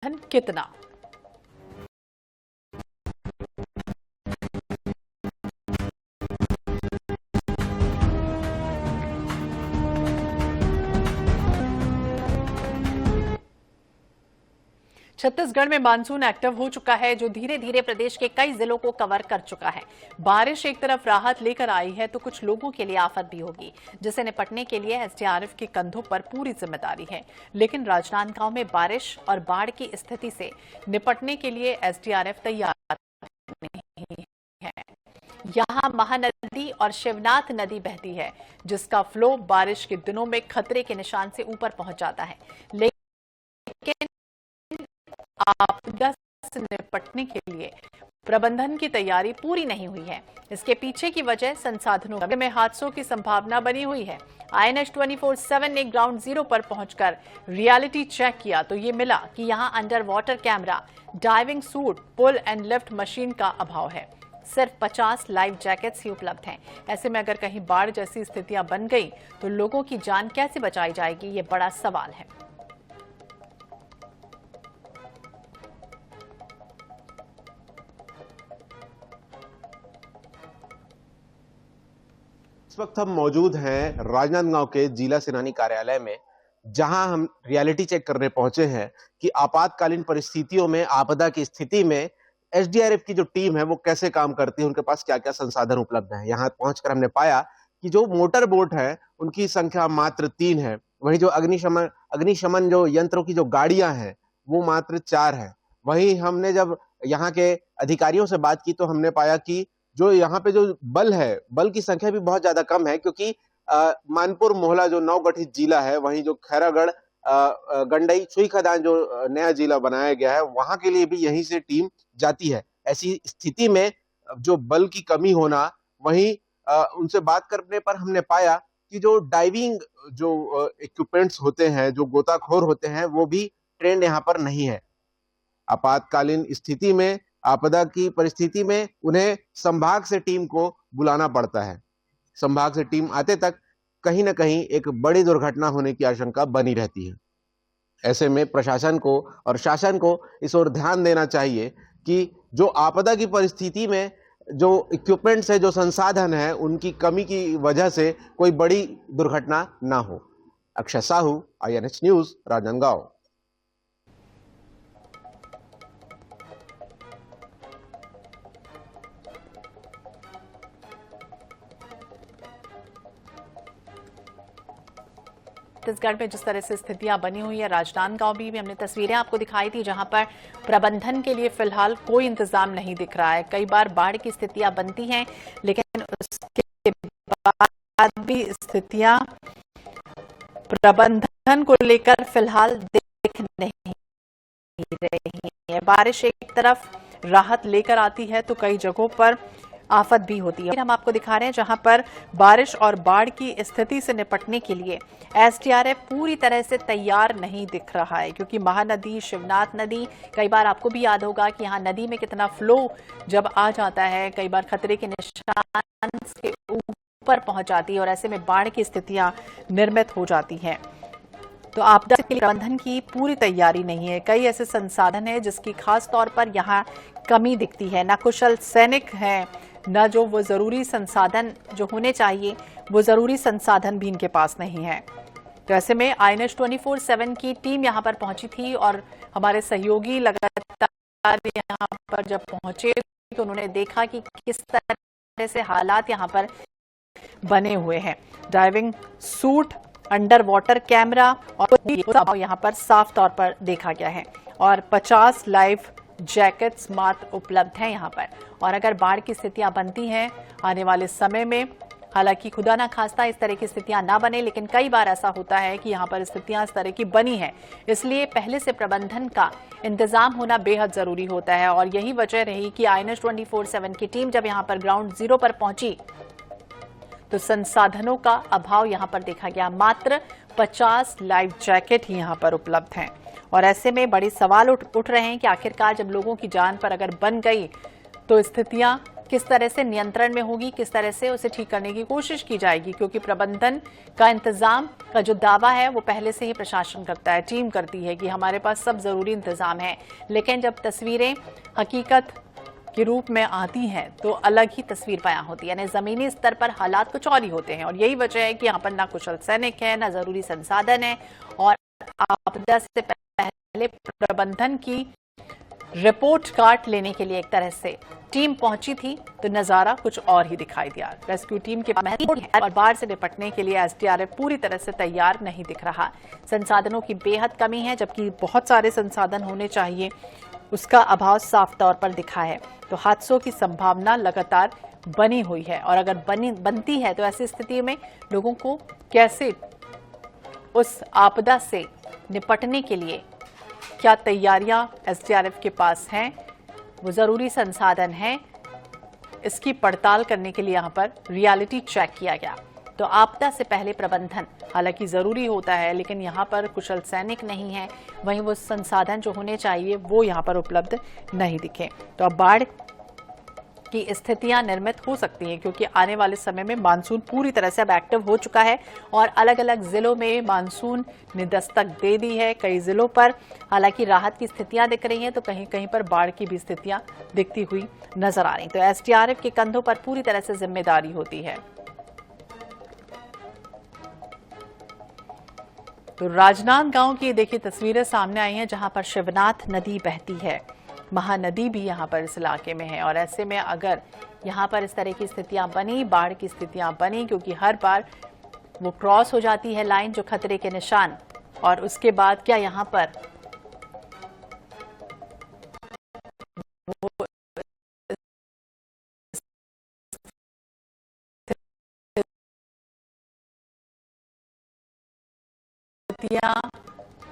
धन कितना। छत्तीसगढ़ में मानसून एक्टिव हो चुका है, जो धीरे धीरे प्रदेश के कई जिलों को कवर कर चुका है। बारिश एक तरफ राहत लेकर आई है तो कुछ लोगों के लिए आफत भी होगी, जिसे निपटने के लिए एसडीआरएफ के कंधों पर पूरी जिम्मेदारी है। लेकिन राजनांदगांव में बारिश और बाढ़ की स्थिति से निपटने के लिए एसडीआरएफ तैयार नहीं है। यहां महानदी और शिवनाथ नदी बहती है, जिसका फ्लो बारिश के दिनों में खतरे के निशान से ऊपर पहुंच जाता है। लेकिन आपदा से निपटने के लिए प्रबंधन की तैयारी पूरी नहीं हुई है। इसके पीछे की वजह संसाधनों में हादसों की संभावना बनी हुई है। INS 24/7 ने ग्राउंड जीरो पर पहुंचकर रियलिटी चेक किया तो ये मिला कि यहां under water camera, diving suit, pull and lift machine का अभाव है। सिर्फ 50 लाइफ जैकेट्स ही उपलब्ध हैं। ऐसे में अगर कहीं बाढ़ जैसी स्थितियां बन गई तो लोगों की जान कैसे बचाई जाएगी, ये बड़ा सवाल है। इस वक्त हम मौजूद हैं राजनांदगांव के जिला सेनानी कार्यालय में, जहां हम रियलिटी चेक करने पहुंचे हैं कि आपातकालीन परिस्थितियों में, आपदा की स्थिति में एसडीआरएफ की जो टीम है वो कैसे काम करती है, उनके पास क्या क्या संसाधन उपलब्ध हैं। यहां पहुंचकर हमने पाया कि जो मोटर बोट है उनकी संख्या मात्र 3 है। वहीं जो अग्निशमन जो यंत्रों की जो गाड़ियां हैं वो मात्र 4 है। वहीं हमने जब यहाँ के अधिकारियों से बात की तो हमने पाया कि जो यहाँ पे जो बल है, बल की संख्या भी बहुत ज्यादा कम है, क्योंकि मानपुर मोहला जो नवगठित जिला है, वहीं जो खैरागढ़, गंडई, सुई खदान जो नया जिला बनाया गया है, वहां के लिए भी यहीं से टीम जाती है। ऐसी स्थिति में जो बल की कमी होना, वहीं उनसे बात करने पर हमने पाया कि जो डाइविंग जो इक्विपमेंट्स होते हैं, जो गोताखोर होते हैं, वो भी ट्रेंड यहाँ पर नहीं है। आपातकालीन स्थिति में, आपदा की परिस्थिति में उन्हें संभाग से टीम को बुलाना पड़ता है। संभाग से टीम आते तक कहीं ना कहीं एक बड़ी दुर्घटना होने की आशंका बनी रहती है। ऐसे में प्रशासन को और शासन को इस ओर ध्यान देना चाहिए कि जो आपदा की परिस्थिति में जो इक्विपमेंट्स है, जो संसाधन है, उनकी कमी की वजह से कोई बड़ी दुर्घटना ना हो। Akshay Sahu, INS news, Rajnandgaon. छत्तीसगढ़ में जिस तरह से स्थितियां बनी हुई है, राजनांदगांव भी हमने तस्वीरें आपको दिखाई थी, जहां पर प्रबंधन के लिए फिलहाल कोई इंतजाम नहीं दिख रहा है। कई बार बाढ़ की स्थितियां बनती हैं, लेकिन उसके बाद भी स्थितियां प्रबंधन को लेकर फिलहाल दिख नहीं रही है। बारिश एक तरफ राहत लेकर आती है तो कई जगहों पर आफत भी होती है। हम आपको दिखा रहे हैं जहां पर बारिश और बाढ़ की स्थिति से निपटने के लिए एसडीआरएफ पूरी तरह से तैयार नहीं दिख रहा है, क्योंकि महानदी, शिवनाथ नदी, कई बार आपको भी याद होगा कि यहाँ नदी में कितना फ्लो जब आ जाता है, कई बार खतरे के निशान से ऊपर पहुंच जाती है और ऐसे में बाढ़ की स्थितियां निर्मित हो जाती हैं। तो आपदा के लिए प्रबंधन की पूरी तैयारी नहीं है। कई ऐसे संसाधन हैं जिसकी खास तौर पर यहाँ कमी दिखती है। न कुशल सैनिक हैं, न जो वो जरूरी संसाधन जो होने चाहिए, वो जरूरी संसाधन भी इनके पास नहीं है। तो ऐसे में INS 24/7 की टीम यहाँ पर पहुंची थी और हमारे सहयोगी लगातार यहाँ पर जब पहुंचे तो उन्होंने देखा कि किस तरह से हालात यहाँ पर बने हुए हैं। Diving suit, under water camera और यहाँ पर साफ तौर पर देखा गया है और 50 लाइफ जैकेट्स मात्र उपलब्ध हैं यहाँ पर। और अगर बाढ़ की स्थितियां बनती हैं आने वाले समय में, हालांकि खुदा ना खास्ता इस तरह की स्थितियां ना बने, लेकिन कई बार ऐसा होता है कि यहाँ पर स्थितियां इस तरह की बनी हैं, इसलिए पहले से प्रबंधन का इंतजाम होना बेहद जरूरी होता है। और यही वजह रही कि INS 24/7 की टीम जब यहाँ पर ग्राउंड जीरो पर पहुंची तो संसाधनों का अभाव यहाँ पर देखा गया। मात्र 50 लाइफ जैकेट ही यहाँ पर उपलब्ध हैं और ऐसे में बड़े सवाल उठ रहे हैं कि आखिरकार जब लोगों की जान पर अगर बन गई तो स्थितियां किस तरह से नियंत्रण में होगी, किस तरह से उसे ठीक करने की कोशिश की जाएगी, क्योंकि प्रबंधन का इंतजाम का जो दावा है वो पहले से ही प्रशासन करता है, टीम करती है कि हमारे पास सब जरूरी इंतजाम है। लेकिन जब तस्वीरें हकीकत के रूप में आती हैं तो अलग ही तस्वीर बयां होती है। यानी जमीनी स्तर पर हालात कुछ और ही होते हैं और यही वजह है कि यहाँ पर ना कुशल सैनिक है, ना जरूरी संसाधन है और आपदा से पहले प्रबंधन की रिपोर्ट कार्ड लेने के लिए एक तरह से टीम पहुंची थी तो नजारा कुछ और ही दिखाई दिया। रेस्क्यू टीम के पास और बाढ़ से निपटने के लिए एसडीआरएफ पूरी तरह से तैयार नहीं दिख रहा। संसाधनों की बेहद कमी है, जबकि बहुत सारे संसाधन होने चाहिए, उसका अभाव साफ तौर पर दिखा है। तो हादसों की संभावना लगातार बनी हुई है और अगर बनती है तो ऐसी स्थिति में लोगों को कैसे उस आपदा से निपटने के लिए क्या तैयारियां एसडीआरएफ के पास हैं, वो जरूरी संसाधन हैं, इसकी पड़ताल करने के लिए यहां पर रियलिटी चेक किया गया। तो आपदा से पहले प्रबंधन हालांकि जरूरी होता है, लेकिन यहां पर कुशल सैनिक नहीं है, वहीं वो संसाधन जो होने चाहिए वो यहां पर उपलब्ध नहीं दिखे। तो अब बाढ़ की स्थितियां निर्मित हो सकती हैं क्योंकि आने वाले समय में मानसून पूरी तरह से अब एक्टिव हो चुका है और अलग अलग जिलों में मानसून ने दस्तक दे दी है। कई जिलों पर हालांकि राहत की स्थितियां दिख रही हैं तो कहीं कहीं पर बाढ़ की भी स्थितियां दिखती हुई नजर आ रही। तो एसडीआरएफ के कंधों पर पूरी तरह से जिम्मेदारी होती है। तो राजनांदगांव की देखिए तस्वीरें सामने आई हैं जहां पर शिवनाथ नदी बहती है, महानदी भी यहाँ पर इस इलाके में है और ऐसे में अगर यहाँ पर इस तरह की स्थितियां बनी, बाढ़ की स्थितियां बनी, क्योंकि हर बार वो क्रॉस हो जाती है लाइन जो खतरे के निशान, और उसके बाद क्या यहाँ पर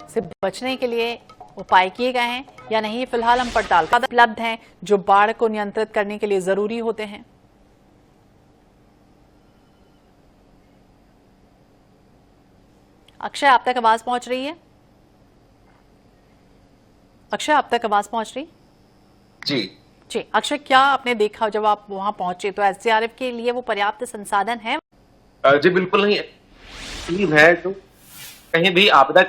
से बचने के लिए उपाय किए गए हैं या नहीं, फिलहाल हम पड़ताल का उपलब्ध हैं जो बाढ़ को नियंत्रित करने के लिए जरूरी होते हैं। अक्षय, आप तक आवाज पहुंच रही है? अक्षय, आप तक आवाज पहुंच रही? जी अक्षय, क्या आपने देखा जब आप वहां पहुंचे तो एसडीआरएफ के लिए वो पर्याप्त संसाधन है? जी बिल्कुल नहीं है। तो कहीं भी आपदा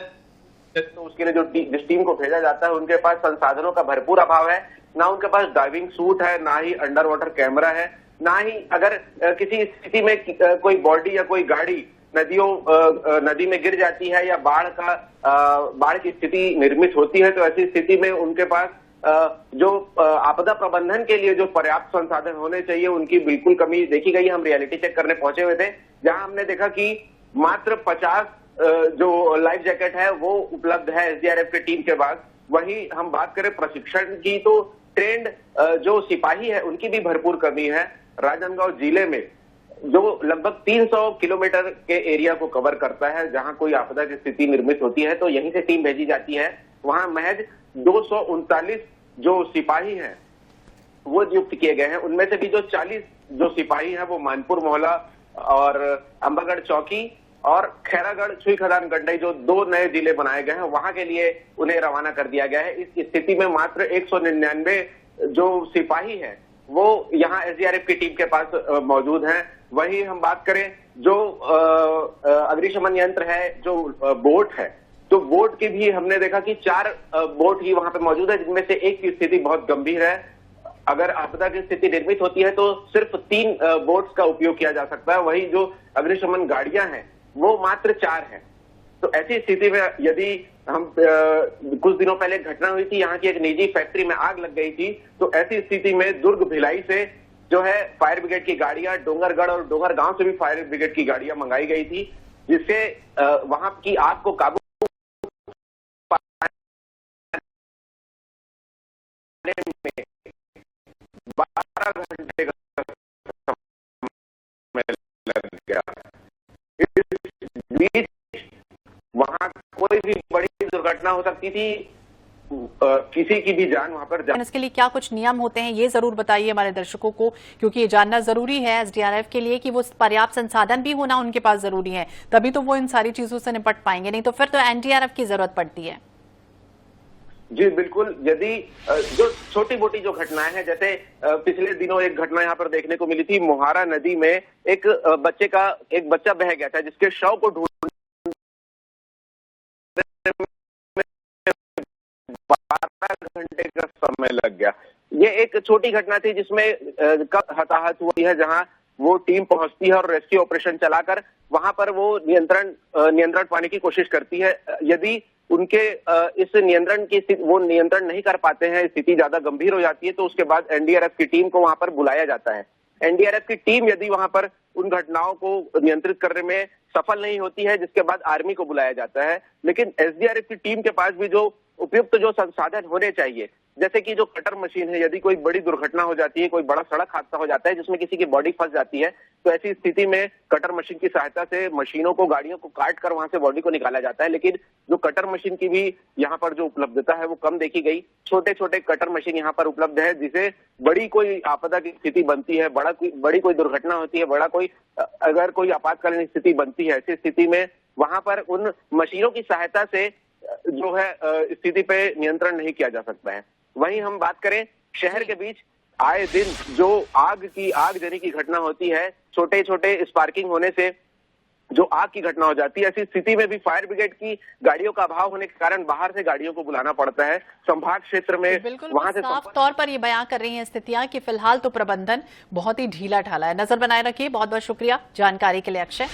तो उसके लिए जिस टीम को भेजा जाता है उनके पास संसाधनों का भरपूर अभाव है। ना उनके पास डाइविंग सूट है, ना ही अंडर वाटर कैमरा है, ना ही अगर किसी स्थिति में कोई बॉडी या कोई गाड़ी नदी में गिर जाती है या बाढ़ की स्थिति निर्मित होती है तो ऐसी स्थिति में उनके पास जो आपदा प्रबंधन के लिए जो पर्याप्त संसाधन होने चाहिए उनकी बिल्कुल कमी देखी गई। हम रियलिटी चेक करने पहुंचे हुए थे जहां हमने देखा कि मात्र 50 जो लाइफ जैकेट है वो उपलब्ध है एसडीआरएफ की टीम के पास। वहीं हम बात करें प्रशिक्षण की तो ट्रेंड जो सिपाही है उनकी भी भरपूर कमी है। राजनांदगांव जिले में जो लगभग 300 किलोमीटर के एरिया को कवर करता है, जहां कोई आपदा की स्थिति निर्मित होती है तो यहीं से टीम भेजी जाती है। वहां महज 239 जो सिपाही हैं वो नियुक्त किए गए हैं। उनमें से भी जो 40 जो सिपाही हैं वो मानपुर मोहल्ला और अंबागढ़ चौकी और खैरागढ़ छुई खदान गंडई जो 2 नए जिले बनाए गए हैं वहां के लिए उन्हें रवाना कर दिया गया है। इस स्थिति में मात्र 199 जो सिपाही हैं वो यहाँ एसडीआरएफ की टीम के पास मौजूद हैं। वहीं हम बात करें जो अग्निशमन यंत्र है, जो बोट है, तो बोट की भी हमने देखा कि 4 बोट ही वहां पे मौजूद है, जिनमें से एक की स्थिति बहुत गंभीर है। अगर आपदा की स्थिति निर्मित होती है तो सिर्फ 3 बोट्स का उपयोग किया जा सकता है। वहीं जो अग्निशमन गाड़ियां हैं वो मात्र 4 हैं। तो ऐसी स्थिति में यदि हम कुछ दिनों पहले घटना हुई थी, यहाँ की एक निजी फैक्ट्री में आग लग गई थी, तो ऐसी स्थिति में दुर्ग भिलाई से जो है फायर ब्रिगेड की गाड़ियां, डोंगरगढ़ और डोंगरगांव से भी फायर ब्रिगेड की गाड़ियां मंगाई गई थी, जिससे वहां की आग को काबू पाने में 12 घंटे का समय लग गया। इस बीच वहां कोई भी बड़ी दुर्घटना हो सकती थी, किसी की भी जान वहां पर इसके लिए क्या कुछ नियम होते हैं ये जरूर बताइए हमारे दर्शकों को, क्योंकि ये जानना जरूरी है एसडीआरएफ के लिए कि वो पर्याप्त संसाधन भी होना उनके पास जरूरी है, तभी तो वो इन सारी चीजों से निपट पाएंगे, नहीं तो फिर तो एनडीआरएफ की जरूरत पड़ती है। जी बिल्कुल। यदि जो छोटी मोटी जो घटनाएं हैं, जैसे पिछले दिनों एक घटना यहाँ पर देखने को मिली थी, मोहारा नदी में एक बच्चा बह गया था, जिसके शव को ढूंढने में 12 घंटे का समय लग गया। ये एक छोटी घटना थी जिसमें कब हताहत हुई है, जहां वो टीम पहुंचती है और रेस्क्यू ऑपरेशन चलाकर वहां पर वो नियंत्रण पाने की कोशिश करती है। यदि उनके इस नियंत्रण की स्थिति वो नियंत्रण नहीं कर पाते हैं, स्थिति ज्यादा गंभीर हो जाती है, तो उसके बाद एनडीआरएफ की टीम को वहां पर बुलाया जाता है। एनडीआरएफ की टीम यदि वहां पर उन घटनाओं को नियंत्रित करने में सफल नहीं होती है, जिसके बाद आर्मी को बुलाया जाता है। लेकिन एसडीआरएफ की टीम के पास भी जो उपयुक्त जो संसाधन होने चाहिए, जैसे कि जो कटर मशीन है, यदि कोई बड़ी दुर्घटना हो जाती है, कोई बड़ा सड़क हादसा हो जाता है जिसमें किसी की बॉडी फंस जाती है, तो ऐसी स्थिति में कटर मशीन की सहायता से मशीनों को, गाड़ियों को काट कर वहां से बॉडी को निकाला जाता है। लेकिन जो कटर मशीन की भी यहाँ पर जो उपलब्धता है वो कम देखी गई। छोटे छोटे कटर मशीन यहाँ पर उपलब्ध है, जिसे बड़ी कोई आपदा की स्थिति बनती है, बड़ी कोई दुर्घटना होती है, अगर कोई आपातकालीन स्थिति बनती है, ऐसी स्थिति में वहां पर उन मशीनों की सहायता से जो है स्थिति पे नियंत्रण नहीं किया जा सकता है। वहीं हम बात करें, शहर के बीच आए दिन जो आगजनी की घटना होती है, छोटे छोटे स्पार्किंग होने से जो आग की घटना हो जाती है, ऐसी स्थिति में भी फायर ब्रिगेड की गाड़ियों का अभाव होने के कारण बाहर से गाड़ियों को बुलाना पड़ता है। संभाग क्षेत्र में बिल्कुल वहां से साफ तौर पर ये बयां कर रही हैं स्थितियां कि फिलहाल तो प्रबंधन बहुत ही ढीला ढाला है। नजर बनाए रखिए। बहुत बहुत शुक्रिया जानकारी के लिए अक्षय।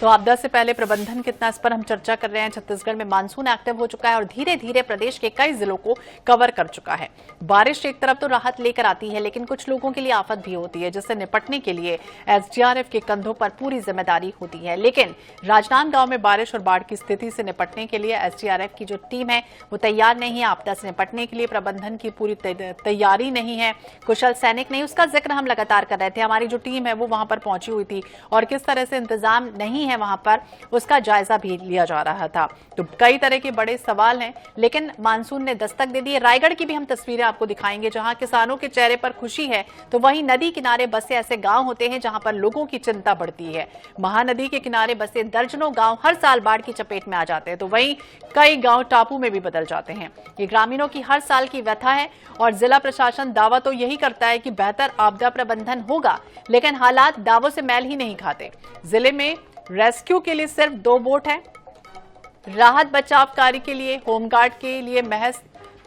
तो आपदा से पहले प्रबंधन कितना, इस पर हम चर्चा कर रहे हैं। छत्तीसगढ़ में मानसून एक्टिव हो चुका है और धीरे धीरे प्रदेश के कई जिलों को कवर कर चुका है। बारिश एक तरफ तो राहत लेकर आती है, लेकिन कुछ लोगों के लिए आफत भी होती है, जिससे निपटने के लिए एसडीआरएफ के कंधों पर पूरी जिम्मेदारी होती है। लेकिन राजनांदगांव में बारिश और बाढ़ की स्थिति से निपटने के लिए एसडीआरएफ की जो टीम है वो तैयार नहीं है। आपदा से निपटने के लिए प्रबंधन की पूरी तैयारी नहीं है, कुशल सैनिक नहीं, उसका जिक्र हम लगातार कर रहे थे। हमारी जो टीम है वो वहां पर पहुंची हुई थी और किस तरह से इंतजाम नहीं है वहां पर, उसका जायजा भी लिया जा रहा था। तो कई तरह के बड़े सवाल हैं, लेकिन मानसून ने दस्तक दे दी है। रायगढ़ की भी हम तस्वीरें आपको दिखाएंगे, जहां किसानों के चेहरे पर खुशी है, तो वहीं नदी किनारे बसे ऐसे गांव होते हैं जहां पर लोगों की चिंता बढ़ती है। महानदी के किनारे बसे दर्जनों गांव हर साल बाढ़ की चपेट में आ जाते हैं, तो वहीं कई गांव टापू में भी बदल जाते हैं। ये ग्रामीणों की हर साल की व्यथा है और जिला प्रशासन दावा तो यही करता है कि बेहतर आपदा प्रबंधन होगा, लेकिन हालात दावों से मैल ही नहीं खाते। जिले में रेस्क्यू के लिए सिर्फ 2 बोट है, राहत बचाव कार्य के लिए होमगार्ड के लिए महज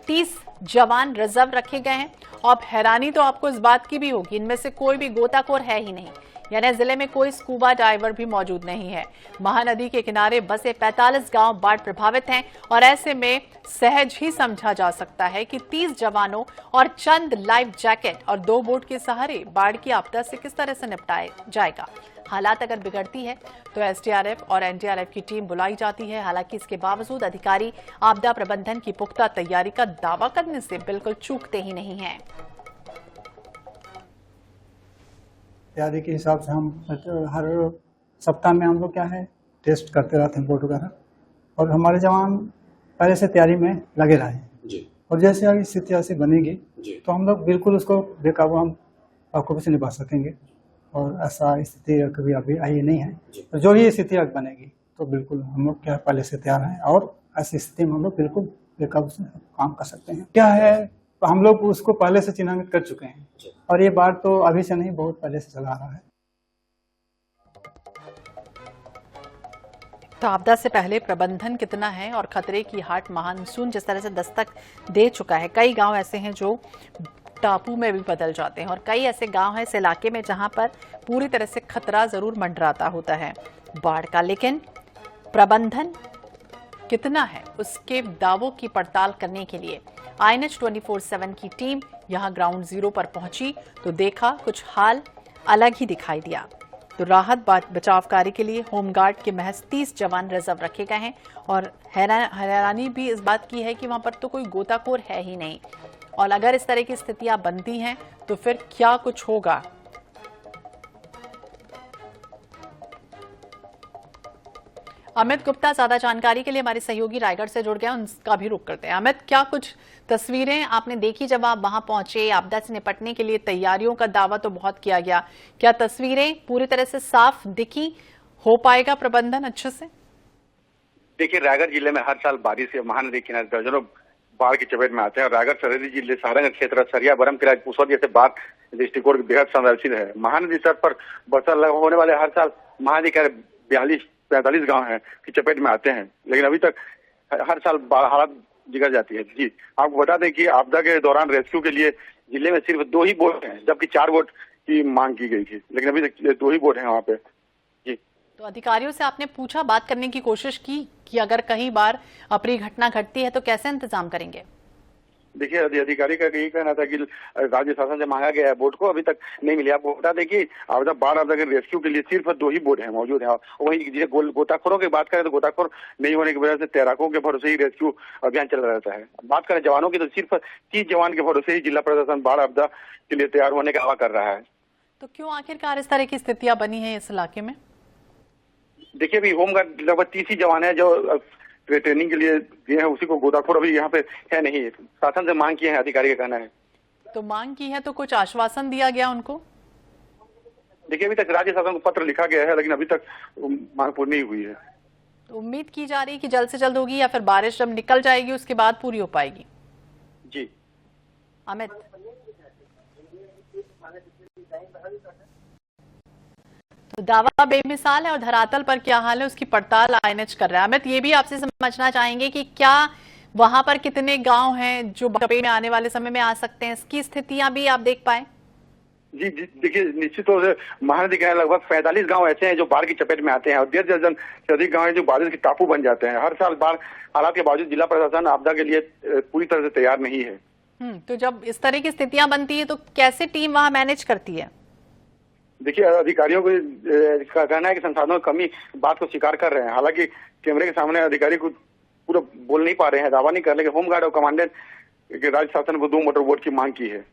30 जवान रिजर्व रखे गए हैं। और हैरानी तो आपको इस बात की भी होगी, इनमें से कोई भी गोताखोर है ही नहीं, यानी जिले में कोई स्कूबा डाइवर भी मौजूद नहीं है। महानदी के किनारे बसे 45 गांव बाढ़ प्रभावित हैं और ऐसे में सहज ही समझा जा सकता है कि 30 जवानों और चंद लाइफ जैकेट और 2 बोट के सहारे बाढ़ की आपदा से किस तरह से निपटाया जाएगा। हालात अगर बिगड़ती है तो एसडीआरएफ और एनडीआरएफ की टीम बुलाई जाती है। हालांकि इसके बावजूद अधिकारी आपदा प्रबंधन की पुख्ता तैयारी का दावा करने से बिल्कुल चूकते ही नहीं हैं। तैयारी के हिसाब से हम हर सप्ताह में हम लोग क्या है टेस्ट करते रहते हैं बोट वगैरह, और हमारे जवान पहले से तैयारी में लगे रहे हैं। और जैसे अगर स्थिति ऐसी बनेगी तो हम लोग बिल्कुल उसको बेकाबू हम बखूबी से निभा सकेंगे, और ऐसा स्थिति कभी अभी आई नहीं है। तो जो भी स्थिति अगर बनेगी तो बिल्कुल हम लोग क्या पहले से तैयार हैं और ऐसी स्थिति में हम लोग बिल्कुल बेकाबू से काम कर सकते हैं। क्या है तो हम लोग उसको पहले से चिन्हित कर चुके हैं, और ये बात तो अभी से नहीं, बहुत पहले से चला रहा है। तो आपदा से पहले प्रबंधन कितना है और खतरे की हाट मानसून जिस तरह से दस्तक दे चुका है। कई गांव ऐसे हैं जो टापू में भी बदल जाते हैं और कई ऐसे गांव हैं इस इलाके में जहां पर पूरी तरह से खतरा जरूर मंडराता होता है बाढ़ का, लेकिन प्रबंधन कितना है उसके दावों की पड़ताल करने के लिए INH 24/7 की टीम यहां ग्राउंड जीरो पर पहुंची तो देखा कुछ हाल अलग ही दिखाई दिया। तो राहत बचाव कार्य के लिए होमगार्ड के महज 30 जवान रिजर्व रखे गए हैं और हैरानी भी इस बात की है कि वहां पर तो कोई गोताखोर है ही नहीं, और अगर इस तरह की स्थितियां बनती हैं तो फिर क्या कुछ होगा। अमित गुप्ता ज्यादा जानकारी के लिए हमारे सहयोगी रायगढ़ से जुड़ गए, उनका भी रुख करते हैं। अमित, क्या कुछ तस्वीरें आपने देखी जब आप वहां पहुंचे? आपदा से निपटने के लिए तैयारियों का दावा तो बहुत किया गया, क्या तस्वीरें पूरी तरह से साफ दिखी? हो पाएगा प्रबंधन अच्छे से? देखिए, रायगढ़ जिले में हर साल बारिश से महानदी किनारे दर्जनों बाढ़ की चपेट में आते हैं। रायगढ़ सरहदी जिले सारंग क्षेत्र सरिया बरम किला पुसौर जैसे बाढ़ दृष्टिकोण बेहद संरक्षित है। महानदी तट पर वर्षा होने वाले हर साल महानदी के 42-45 गांव हैं की चपेट में आते हैं, लेकिन अभी तक हर साल हालत बिगड़ जाती है। जी आपको बता दें कि आपदा के दौरान रेस्क्यू के लिए जिले में सिर्फ 2 ही बोट हैं, जबकि 4 बोट की मांग की गई थी, लेकिन अभी तक 2 ही बोट हैं वहाँ पे। जी तो अधिकारियों से आपने पूछा, बात करने की कोशिश की कि अगर कहीं बार अप्रिय घटना घटती है तो कैसे इंतजाम करेंगे? देखिए अधिकारी का यही कहना था कि राज्य शासन से मांगा गया है बोट को, अभी तक नहीं मिली। आपको बता दें कि बाढ़ आपदा के रेस्क्यू के लिए सिर्फ 2 ही बोट है मौजूद है। वहीं गोताखोरों की बात करें तो गोताखोर नहीं होने की वजह से तैराकों के भरोसे ही रेस्क्यू अभियान चल रहता है। बात करें जवानों की तो सिर्फ 30 जवान के भरोसे ही जिला प्रशासन बाढ़ आपदा के लिए तैयार होने का दावा कर रहा है। तो क्यों आखिरकार इस तरह की स्थितियां बनी है इस इलाके में? देखिए अभी होमगार्ड लगभग 30 ही जवान है जो ट्रेनिंग के लिए दिए हैं, उसी को गोताखोर अभी यहाँ पे है नहीं। शासन से मांग किए हैं, अधिकारी का कहना है। तो मांग की है तो कुछ आश्वासन दिया गया उनको? देखिए अभी तक राज्य शासन को पत्र लिखा गया है, लेकिन अभी तक मांग पूरी नहीं हुई है। तो उम्मीद की जा रही है कि जल्द से जल्द होगी या फिर बारिश जब निकल जाएगी उसके बाद पूरी हो पाएगी? जी अमित, तो दावा बेमिसाल है और धरातल पर क्या हाल है उसकी पड़ताल आईएनएच कर रहा है। अमित, ये भी आपसे समझना चाहेंगे कि क्या वहां पर कितने गांव हैं जो चपेट में आने वाले समय में आ सकते हैं, इसकी स्थितियां भी आप देख पाए? जी देखिए निश्चित तौर से महानदी के लगभग 45 गांव ऐसे हैं जो बाढ़ की चपेट में आते हैं और 1.5 दर्जन से अधिक गांव हैं जो बारिश के टापू बन जाते हैं। हर साल बाढ़ हालात के बावजूद जिला प्रशासन आपदा के लिए पूरी तरह से तैयार नहीं है। तो जब इस तरह की स्थितियां बनती है तो कैसे टीम वहां मैनेज करती है? देखिए अधिकारियों का कहना है कि संसाधनों की कमी बात को स्वीकार कर रहे हैं। हालांकि कैमरे के सामने अधिकारी को पूरा बोल नहीं पा रहे हैं, दावा नहीं कर रहे। होमगार्ड और कमांडेंट राज्य शासन को 2 मोटर बोट की मांग की है।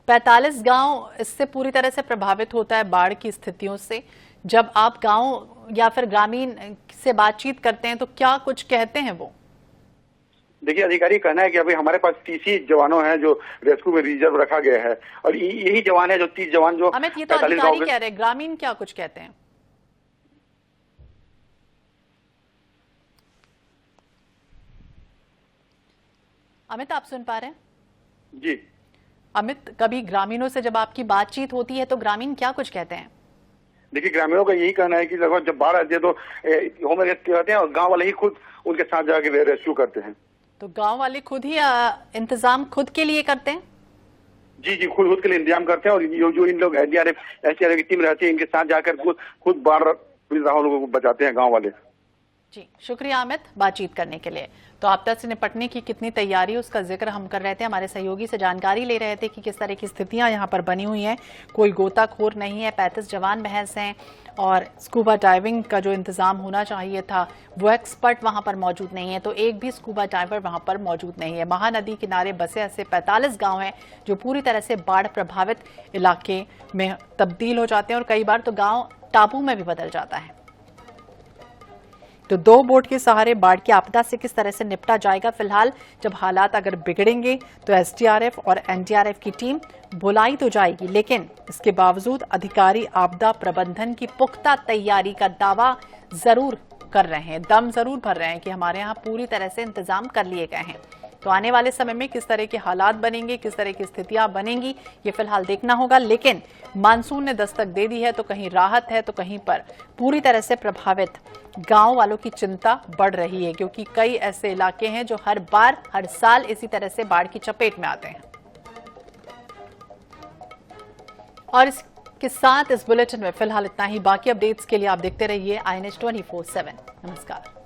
45 गांव इससे पूरी तरह से प्रभावित होता है बाढ़ की स्थितियों से। जब आप गांव या फिर ग्रामीण से बातचीत करते हैं तो क्या कुछ कहते हैं वो? देखिए अधिकारी कहना है कि अभी हमारे पास 30 ही जवानों हैं जो रेस्क्यू में रिजर्व रखा गया है और यही जवान है जो 30 जवान जो अमित, ये तो अधिकारी कह रहे हैं, ग्रामीण क्या कुछ कहते हैं? अमित, आप सुन पा रहे हैं? जी अमित, कभी ग्रामीणों से जब आपकी बातचीत होती है तो ग्रामीण क्या कुछ कहते हैं? देखिए ग्रामीणों का यही कहना है कि लगभग जब बाढ़ आती है तो होम रेस्क्यू करते हैं और गांव वाले ही खुद उनके साथ जाकर रेस्क्यू करते हैं। तो गांव वाले खुद ही इंतजाम खुद के लिए करते हैं? जी खुद के लिए इंतजाम करते हैं और जो इन लोग एसडीआरएफ की टीम रहती है इनके साथ जाकर खुद बाढ़ पीड़ित लोगों को बचाते हैं गाँव वाले। जी शुक्रिया अमित बातचीत करने के लिए। तो आपदा से निपटने की कितनी तैयारी उसका जिक्र हम कर रहे थे, हमारे सहयोगी से जानकारी ले रहे थे कि किस तरह की स्थितियां यहां पर बनी हुई हैं। कोई गोताखोर नहीं है, 35 जवान महज हैं और स्कूबा डाइविंग का जो इंतजाम होना चाहिए था वो एक्सपर्ट वहां पर मौजूद नहीं है, तो एक भी स्कूबा डाइवर वहां पर मौजूद नहीं है। महानदी किनारे बसे ऐसे 45 गाँव हैं जो पूरी तरह से बाढ़ प्रभावित इलाके में तब्दील हो जाते हैं और कई बार तो गाँव टापू में भी बदल जाता है। तो 2 बोट के सहारे बाढ़ की आपदा से किस तरह से निपटा जाएगा? फिलहाल जब हालात अगर बिगड़ेंगे तो एसडीआरएफ और एनडीआरएफ की टीम बुलाई तो जाएगी, लेकिन इसके बावजूद अधिकारी आपदा प्रबंधन की पुख्ता तैयारी का दावा जरूर कर रहे हैं, दम जरूर भर रहे हैं कि हमारे यहाँ पूरी तरह से इंतजाम कर लिए गए हैं। तो आने वाले समय में किस तरह के हालात बनेंगे, किस तरह की स्थितियां बनेंगी, ये फिलहाल देखना होगा। लेकिन मानसून ने दस्तक दे दी है तो कहीं राहत है तो कहीं पर पूरी तरह से प्रभावित गांव वालों की चिंता बढ़ रही है, क्योंकि कई ऐसे इलाके हैं जो हर साल इसी तरह से बाढ़ की चपेट में आते हैं। और इसके साथ इस बुलेटिन में फिलहाल इतना ही। बाकी अपडेट्स के लिए आप देखते रहिए INH 24/7। नमस्कार।